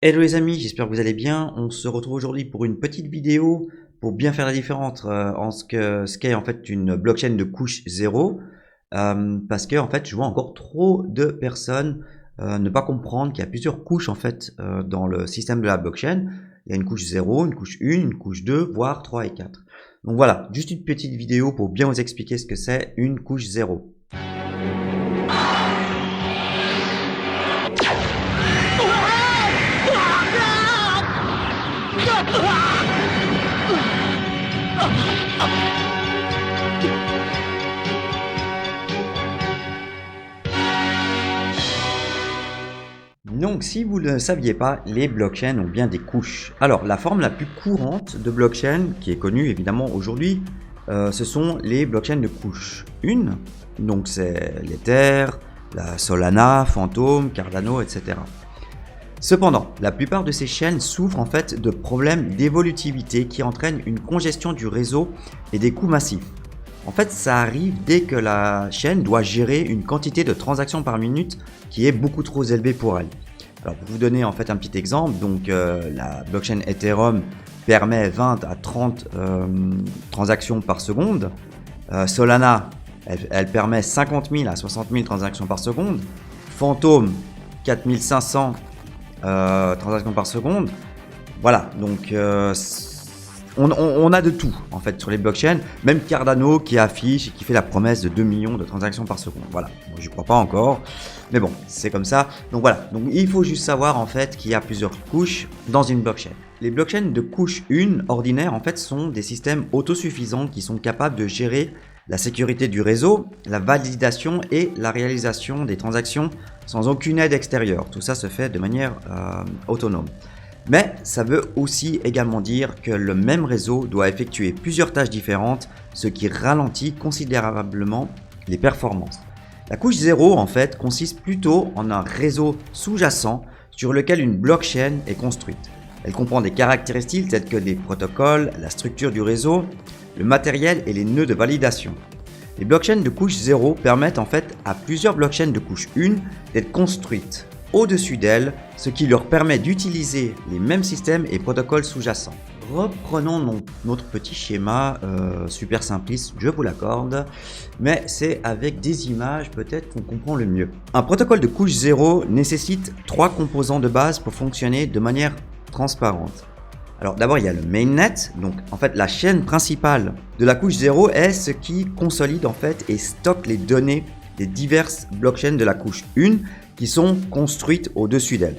Hello les amis, j'espère que vous allez bien. On se retrouve aujourd'hui pour une petite vidéo pour bien faire la différence en ce qu'est en fait une blockchain de couche 0. Parce que en fait, je vois encore trop de personnes ne pas comprendre qu'il y a plusieurs couches en fait dans le système de la blockchain. Il y a une couche 0, une couche 1, une couche 2, voire 3 et 4. Donc voilà, juste une petite vidéo pour bien vous expliquer ce que c'est une couche 0. Donc, si vous ne le saviez pas, les blockchains ont bien des couches. Alors, la forme la plus courante de blockchain, qui est connue évidemment aujourd'hui, ce sont les blockchains de couche 1. Donc, c'est l'Ether, la Solana, Phantom, Cardano, etc. Cependant, la plupart de ces chaînes souffrent en fait de problèmes d'évolutivité qui entraînent une congestion du réseau et des coûts massifs. En fait, ça arrive dès que la chaîne doit gérer une quantité de transactions par minute qui est beaucoup trop élevée pour elle. Alors pour vous donner en fait un petit exemple, donc la blockchain Ethereum permet 20 à 30 transactions par seconde. Solana, elle permet 50 000 à 60 000 transactions par seconde. Phantom, 4500 transactions par seconde. Voilà, donc on a de tout en fait sur les blockchains, même Cardano qui affiche et qui fait la promesse de 2 millions de transactions par seconde. Voilà, moi j'y crois pas encore, mais bon, c'est comme ça. Donc voilà, donc il faut juste savoir en fait qu'il y a plusieurs couches dans une blockchain. Les blockchains de couche 1 ordinaire en fait sont des systèmes autosuffisants qui sont capables de gérer la sécurité du réseau, la validation et la réalisation des transactions sans aucune aide extérieure. Tout ça se fait de manière autonome. Mais ça veut aussi également dire que le même réseau doit effectuer plusieurs tâches différentes, ce qui ralentit considérablement les performances. La couche 0 en fait consiste plutôt en un réseau sous-jacent sur lequel une blockchain est construite. Elle comprend des caractéristiques telles que les protocoles, la structure du réseau, le matériel et les nœuds de validation. Les blockchains de couche 0 permettent en fait à plusieurs blockchains de couche 1 d'être construites au-dessus d'elles, ce qui leur permet d'utiliser les mêmes systèmes et protocoles sous-jacents. Reprenons notre petit schéma super simpliste, je vous l'accorde, mais c'est avec des images peut-être qu'on comprend le mieux. Un protocole de couche 0 nécessite 3 composants de base pour fonctionner de manière transparente. Alors d'abord il y a le mainnet, donc en fait la chaîne principale de la couche 0 est ce qui consolide en fait et stocke les données des diverses blockchains de la couche 1 qui sont construites au-dessus d'elle.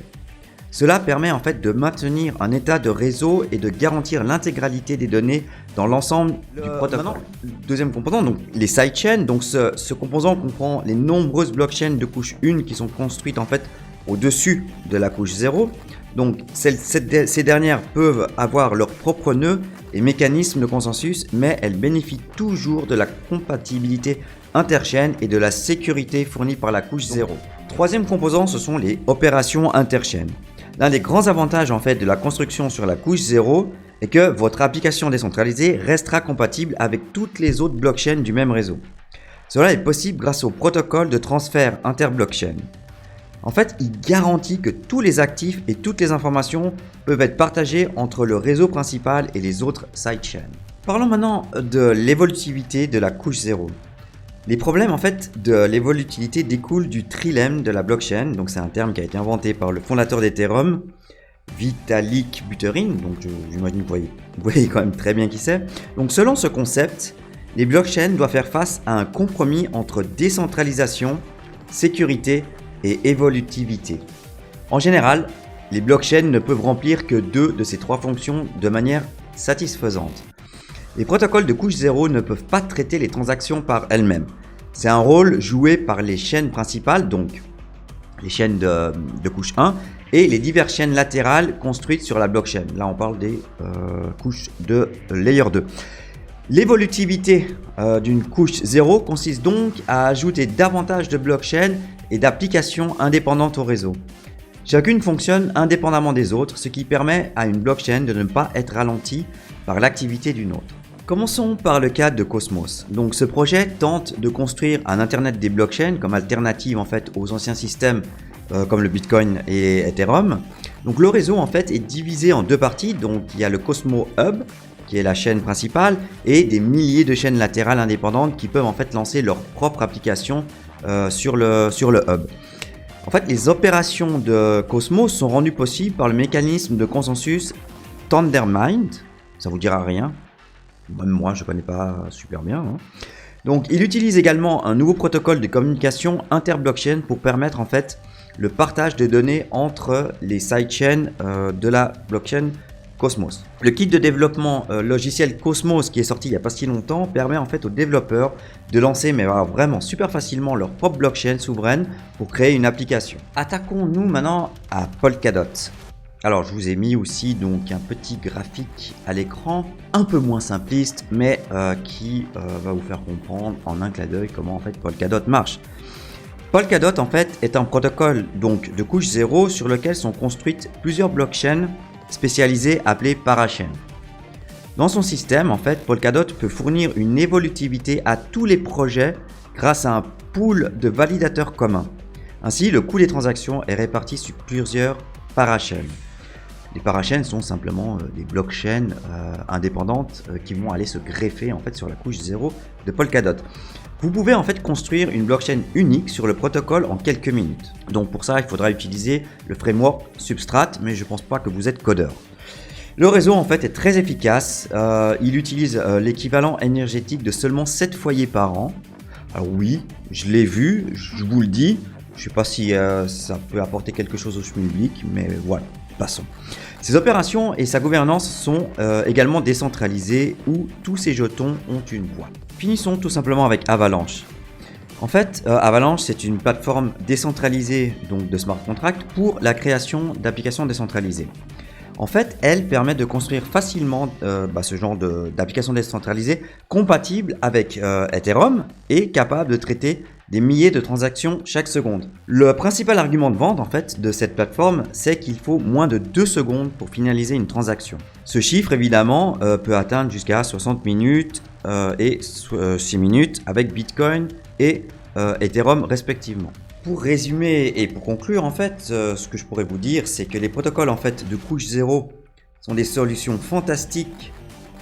Cela permet en fait de maintenir un état de réseau et de garantir l'intégralité des données dans l'ensemble du protocole. Deuxième composant, donc les sidechains. Donc ce composant comprend les nombreuses blockchains de couche 1 qui sont construites en fait au-dessus de la couche 0. Donc ces dernières peuvent avoir leurs propres nœuds et mécanismes de consensus, mais elles bénéficient toujours de la compatibilité interchaîne et de la sécurité fournie par la couche 0. Troisième composant, ce sont les opérations interchaînes. L'un des grands avantages en fait de la construction sur la couche 0 est que votre application décentralisée restera compatible avec toutes les autres blockchains du même réseau. Cela est possible grâce au protocole de transfert inter-blockchain. En fait, il garantit que tous les actifs et toutes les informations peuvent être partagées entre le réseau principal et les autres sidechains. Parlons maintenant de l'évolutivité de la couche 0. Les problèmes en fait de l'évolutivité découlent du trilemme de la blockchain, donc c'est un terme qui a été inventé par le fondateur d'Ethereum, Vitalik Buterin, donc j'imagine que vous voyez quand même très bien qui c'est. Donc selon ce concept, les blockchains doivent faire face à un compromis entre décentralisation, sécurité et évolutivité. En général, les blockchains ne peuvent remplir que 2 de ces 3 fonctions de manière satisfaisante. Les protocoles de couche 0 ne peuvent pas traiter les transactions par elles-mêmes. C'est un rôle joué par les chaînes principales, donc les chaînes de couche 1, et les diverses chaînes latérales construites sur la blockchain. Là, on parle des couches de layer 2. L'évolutivité d'une couche 0 consiste donc à ajouter davantage de blockchains et d'applications indépendantes au réseau. Chacune fonctionne indépendamment des autres, ce qui permet à une blockchain de ne pas être ralentie par l'activité d'une autre. Commençons par le cas de Cosmos. Donc ce projet tente de construire un internet des blockchains comme alternative en fait aux anciens systèmes comme le Bitcoin et Ethereum. Donc le réseau en fait est divisé en deux parties, donc il y a le Cosmos Hub, qui est la chaîne principale, et des milliers de chaînes latérales indépendantes qui peuvent en fait lancer leur propre application sur le hub. En fait, les opérations de Cosmos sont rendues possibles par le mécanisme de consensus Tendermint. Ça vous dira rien. Même moi, je ne connais pas super bien. Hein. Donc, il utilise également un nouveau protocole de communication inter-blockchain pour permettre en fait le partage de données entre les sidechains de la blockchain Cosmos. Le kit de développement logiciel Cosmos qui est sorti il n'y a pas si longtemps permet en fait aux développeurs de lancer mais vraiment super facilement leur propre blockchain souveraine pour créer une application. Attaquons-nous maintenant à Polkadot. Alors je vous ai mis aussi donc un petit graphique à l'écran, un peu moins simpliste mais qui va vous faire comprendre en un clin d'œil comment en fait Polkadot marche. Polkadot en fait est un protocole donc de couche 0 sur lequel sont construites plusieurs blockchains spécialisées appelées parachains. Dans son système, en fait, Polkadot peut fournir une évolutivité à tous les projets grâce à un pool de validateurs communs. Ainsi, le coût des transactions est réparti sur plusieurs parachains. Les parachains sont simplement des blockchains indépendantes qui vont aller se greffer en fait sur la couche 0 de Polkadot. Vous pouvez en fait construire une blockchain unique sur le protocole en quelques minutes. Donc pour ça, il faudra utiliser le framework Substrat, mais je ne pense pas que vous êtes codeur. Le réseau en fait est très efficace. Il utilise l'équivalent énergétique de seulement 7 foyers par an. Alors oui, je l'ai vu, je vous le dis. Je ne sais pas si ça peut apporter quelque chose au public, mais voilà, passons. Ces opérations et sa gouvernance sont également décentralisées où tous ces jetons ont une voix. Finissons tout simplement avec Avalanche. En fait, Avalanche, c'est une plateforme décentralisée donc de smart contracts pour la création d'applications décentralisées. En fait, elle permet de construire facilement ce genre d'applications décentralisées compatibles avec Ethereum et capable de traiter des milliers de transactions chaque seconde. Le principal argument de vente en fait de cette plateforme, c'est qu'il faut moins de 2 secondes pour finaliser une transaction. Ce chiffre évidemment peut atteindre jusqu'à 60 minutes et 6 minutes avec Bitcoin et Ethereum respectivement. Pour résumer et pour conclure en fait, ce que je pourrais vous dire, c'est que les protocoles en fait de couche 0 sont des solutions fantastiques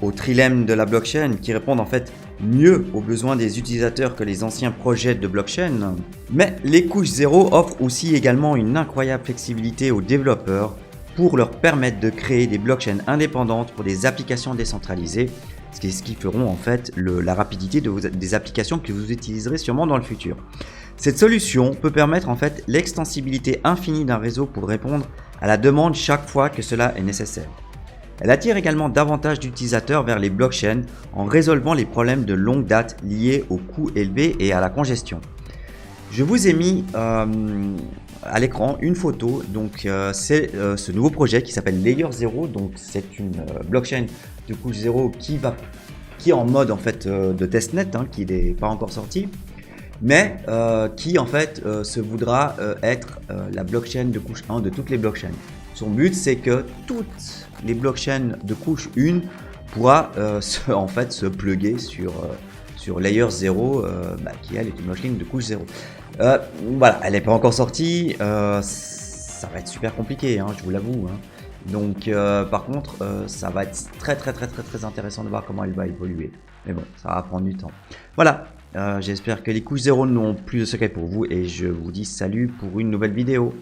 au trilemme de la blockchain qui répondent en fait mieux aux besoins des utilisateurs que les anciens projets de blockchain. Mais les couches 0 offrent aussi également une incroyable flexibilité aux développeurs pour leur permettre de créer des blockchains indépendantes pour des applications décentralisées, ce qui feront en fait la rapidité des applications que vous utiliserez sûrement dans le futur. Cette solution peut permettre en fait l'extensibilité infinie d'un réseau pour répondre à la demande chaque fois que cela est nécessaire. Elle attire également davantage d'utilisateurs vers les blockchains en résolvant les problèmes de longue date liés aux coûts élevés et à la congestion. Je vous ai mis à l'écran une photo, donc c'est ce nouveau projet qui s'appelle Layer 0, donc c'est une blockchain de couche 0 qui est en mode en fait de testnet, hein, qui n'est pas encore sorti, mais qui en fait se voudra être la blockchain de couche 1 de toutes les blockchains. Son but c'est que toutes les blockchains de couche 1 pourra se plugger sur Layer 0 qui elle est une blockchain de couche 0. Voilà, elle n'est pas encore sortie, ça va être super compliqué, hein, je vous l'avoue. Hein. Donc par contre, ça va être très intéressant de voir comment elle va évoluer. Mais bon, ça va prendre du temps. Voilà, j'espère que les couches 0 n'ont plus de secret pour vous et je vous dis salut pour une nouvelle vidéo.